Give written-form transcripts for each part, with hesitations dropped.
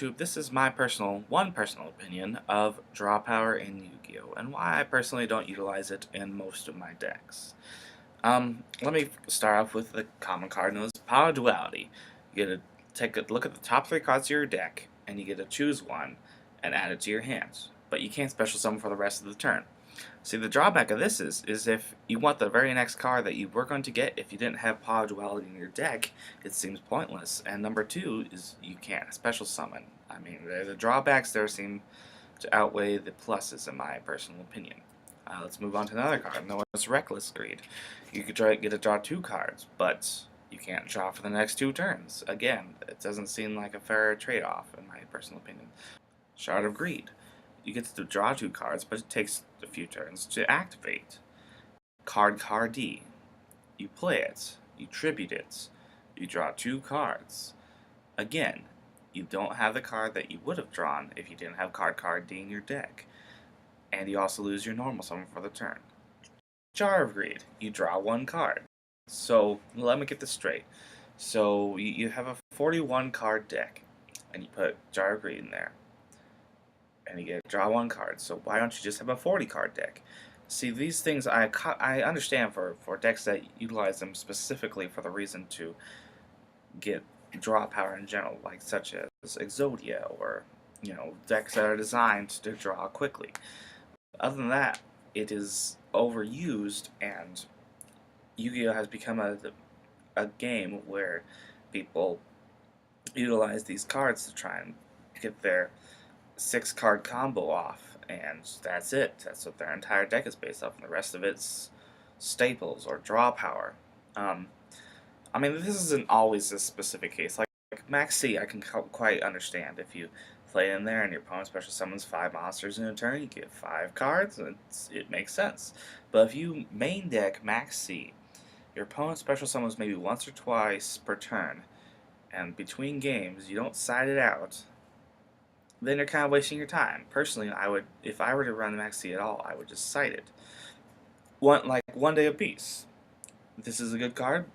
YouTube. This is my personal opinion of draw power in Yu-Gi-Oh! And why I personally don't utilize it in most of my decks. Let me start off with the common card known as Power Duality. You get to take a look at the top 3 cards of your deck, and you get to choose one and add it to your hands. But you can't special summon for the rest of the turn. See, the drawback of this is if you want the very next card that you were going to get, if you didn't have Power Duality in your deck, it seems pointless. And number 2 is you can't special summon. I mean, the drawbacks there seem to outweigh the pluses in my personal opinion. Let's move on to another card known as Reckless Greed. You could get to draw 2 cards, but you can't draw for the next 2 turns. Again, it doesn't seem like a fair trade-off in my personal opinion. Shard of Greed. You get to draw 2 cards, but it takes a few turns to activate. Card D. You play it, you tribute it, you draw 2 cards. Again, you don't have the card that you would have drawn if you didn't have Card D in your deck. And you also lose your normal summon for the turn. Jar of Greed. You draw 1 card. So, let me get this straight. So, you have a 41 card deck, and you put Jar of Greed in there. And you get draw 1 card. So why don't you just have a 40 card deck? See, these things I understand for decks that utilize them specifically for the reason to get draw power in general, like such as Yugioh or decks that are designed to draw quickly. Other than that, it is overused, and Yu-Gi-Oh has become a game where people utilize these cards to try and get their 6-card combo off, and that's it. That's what their entire deck is based off, and the rest of it's staples or draw power. I mean, this isn't always a specific case. Like Max C, I can quite understand. If you play in there and your opponent special summons 5 monsters in a turn, you get 5 cards, and it makes sense. But if you main deck Max C, your opponent special summons maybe once or twice per turn, and between games you don't side it out, then you're kind of wasting your time. Personally, if I were to run Max C at all, I would just cite it. One Day of Peace. This is a good card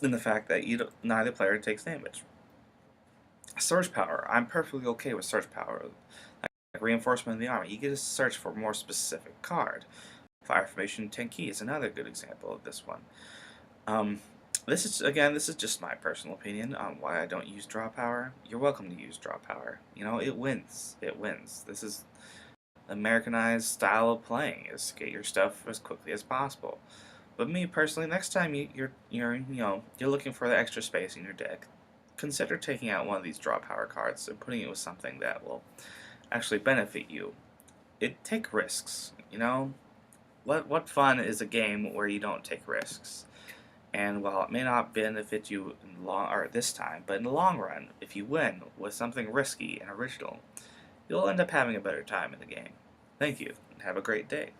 in the fact that neither player takes damage. Search Power. I'm perfectly okay with Search Power. Like Reinforcement of the Army. You get to search for a more specific card. Fire Formation Tenki is another good example of this one. This is just my personal opinion on why I don't use draw power. You're welcome to use draw power. It wins. It wins. This is Americanized style of playing, is get your stuff as quickly as possible. But me personally, next time you're looking for the extra space in your deck, consider taking out one of these draw power cards and putting it with something that will actually benefit you. Take risks. What fun is a game where you don't take risks? And while it may not benefit you this time, but in the long run, if you win with something risky and original, you'll end up having a better time in the game. Thank you, and have a great day.